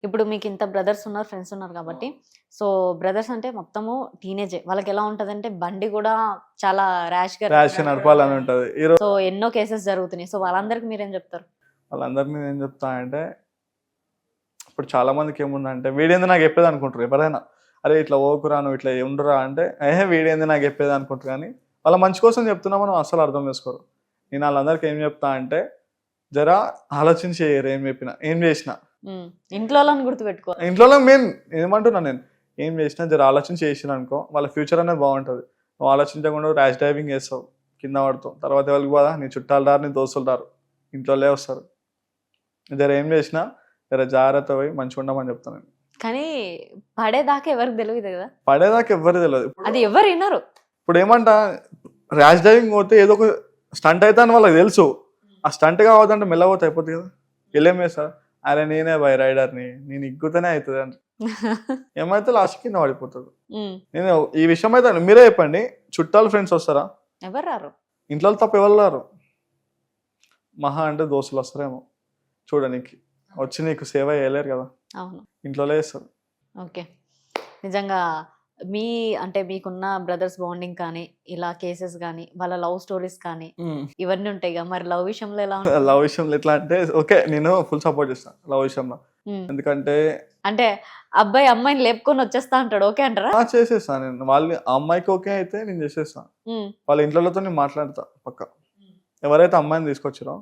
ఇప్పుడు మీకు ఇంత బ్రదర్స్ ఉన్నారు, ఫ్రెండ్స్ ఉన్నారు కాబట్టి, సో బ్రదర్స్ అంటే మొత్తము టీనేజే. వాళ్ళకి ఎలా ఉంటదంటే బండి కూడా చాలా ర్యాష్ గా నడపాలని ఉంటది. సో ఎన్నో కేసెస్ జరుగుతున్నాయి. సో వాళ్ళందరికి మీరేం చెప్తారు? వాళ్ళందరినీ నేను చెప్తా అంటే, ఇప్పుడు చాలా మందికి ఏముందంటే వీడేంది నాకు చెప్పేది అనుకుంటారు ఎవరైనా. అరే ఇట్లా ఓకురా, నువ్వు ఇట్లా ఉండరా అంటే, వీడేంది నాకు చెప్పేది అనుకుంటారు. కానీ వాళ్ళ మంచి కోసం చెప్తున్నా మనం అసలు అర్థం చేసుకోరు. నేను వాళ్ళందరికీ ఏం చెప్తా అంటే, జరా ఆలోచించి చేయరు ఏం చెప్పినా, ఏం చేసినా. ఇంట్లో వాళ్ళని గుర్తుపెట్టుకో. ఇంట్లో మెయిన్ ఏమంటున్నా నేను, ఏం చేసినా జర ఆలోచించి చేసిన అనుకో, వాళ్ళ ఫ్యూచర్ అనేది బాగుంటుంది. నువ్వు ఆలోచించకుండా ర్యాష్ డ్రైవింగ్ చేస్తావు, కింద పడతావు, తర్వాత ఎవరికి పోదా, నీ చుట్టాలు రారు, నీ దోస్తులు రారు, ఇంట్లోనే వస్తారు. జర ఏం చేసినా జర జాగ్రత్త పోయి మంచిగా ఉండమని చెప్తాను నేను. కానీ పడేదాకా ఎవరికి తెలియదు కదా, పడేదాకా ఎవరు తెలియదు. అది ఎవరు వినరు. ఇప్పుడు ఏమంటా, ర్యాష్ డ్రైవింగ్ పోతే ఏదో ఒక స్టంట్ అయితే అని వాళ్ళకి తెలుసు. ఆ స్టంట్ కావద్దంటే మెల్లపోతే అయిపోతుంది కదా. వెళ్ళేం చేస్తా, అరే నేనే బై రైడర్ని, నేను ఇగ్గుతూనే అవుతుంది అంటే ఏమైతే లాస్ట్ కింద పడిపోతుంది. నేను ఈ విషయం అయితే మీరే చెప్పండి, చుట్టాలు ఫ్రెండ్స్ వస్తారా? ఎవరు రారు. ఇంట్లో తప్ప ఎవరు రారు. మహా అంటే దోస్తులు వస్తారేమో చూడడానికి, వచ్చి నీకు సేవ చేయలేరు కదా. అవును, ఇంట్లోనే చేస్తారు. ఓకే, నిజంగా మీ అంటే మీకున్న బ్రదర్స్ బాండింగ్ కానీ, ఇలా కేసెస్ కానీ, వాళ్ళ లవ్ స్టోరీస్ కానీ ఇవన్నీ ఉంటాయి కదా, మరి లవ్ విషయంలో ఎలా ఉంటుంది? లవ్ విషయంలో ఎట్లా అంటే, ఓకే నేను ఫుల్ సపోర్ట్ చేస్తాను లవ్ విషయంలో. ఎందుకంటే అంటే అబ్బాయి అమ్మాయిని లేపుకొని వచ్చేస్తా అంటాడు, ఓకే అంటారా? చేసేస్తాను నేను. వాళ్ళు ఆ అమ్మాయికి ఓకే అయితే నేను చేసేస్తాను. వాళ్ళ ఇంట్లోతో నేను మాట్లాడతా పక్క. ఎవరైతే అమ్మాయిని తీసుకొచ్చారో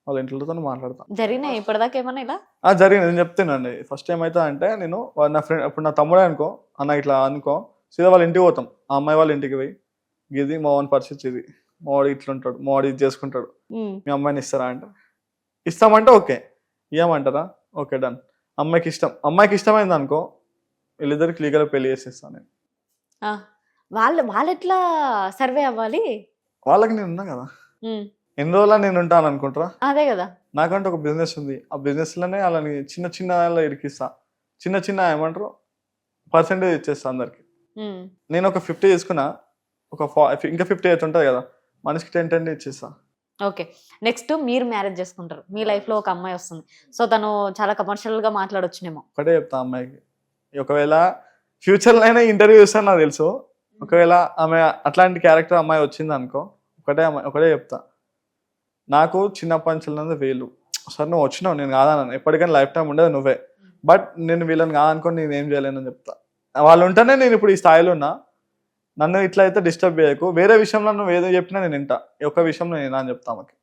వాళ్ళ ఇంట్లోతో మాట్లాడతా. జరిగినాయి ఇప్పటిదాకా ఏమన్నా ఇలా? జరిగింది, నేను చెప్తానండి. ఫస్ట్ ఏమైతే అంటే, నేను నా ఫ్రెండ్, ఇప్పుడు నా తమ్ముడే అనుకో, అన్న ఇట్లా అనుకో, సీదా వాళ్ళ ఇంటికి పోతాం. ఆ అమ్మాయి వాళ్ళ ఇంటికి పోయి, ఇది మా వాడి పరిస్థితి, ఇది మా వాడు ఇట్లుంటాడు, మా వాడు ఇది చేసుకుంటాడు, మీ అమ్మాయిని ఇస్తారా అంటే, ఇస్తామంటే ఓకే, ఏమంటారా, ఓకే డన్. అమ్మాయికి ఇష్టమైంది అనుకో, వీళ్ళిద్దరికి లీగల్గా పెళ్లి చేసేస్తాను నేను. వాళ్ళు ఎట్లా సర్వే అవ్వాలి? వాళ్ళకి నేను ఉన్నా కదా, ఎన్ని రోజులు నేను ఉంటాను అనుకుంటారా? అదే కదా, నాకంటే ఒక బిజినెస్ ఉంది. ఆ బిజినెస్ లోనే వాళ్ళని చిన్న చిన్న ఇరికిస్తా, చిన్న ఏమంటారు పర్సెంటేజ్ ఇచ్చేస్తా అందరికి. నేను ఒక 50 తీసుకున్నా, ఒక ఇంకా 50 అయితే ఉంటుంది కదా, మనిషికి 10 ఇచ్చేస్తా. ఓకే, నెక్స్ట్ మీరు మ్యారేజ్ చేసుకుంటారు, మీ లైఫ్ లో ఒక అమ్మాయి వస్తుంది. సో తను చాలా కమర్షియల్ గా మాట్లాడొచ్చునేమో. ఒకటే చెప్తా అమ్మాయికి, ఒకవేళ ఫ్యూచర్ లో అయినా ఇంటర్వ్యూ ఇస్తాను నాకు తెలుసు, ఒకవేళ ఆమె అట్లాంటి క్యారెక్టర్ అమ్మాయి వచ్చింది అనుకో, ఒకటే చెప్తా, నాకు చిన్నప్పటి నుంచి వేలు సార్, నువ్వు వచ్చినావు, నేను కాదన్నాను, ఎప్పటికైనా లైఫ్ టైం ఉండదు నువ్వే, బట్ నేను వీళ్ళని కాదనుకోని నేను ఏం చేయలేనని చెప్తా. వాళ్ళు ఉంటేనే నేను ఇప్పుడు ఈ స్థాయిలో ఉన్నా. నన్ను ఇట్లా అయితే డిస్టర్బ్ చేయకు, వేరే విషయంలో నువ్వు ఏదో చెప్పినా నేను వింటా, ఈ ఒక్క విషయంలో నేను అని చెప్తా ఆమెకి.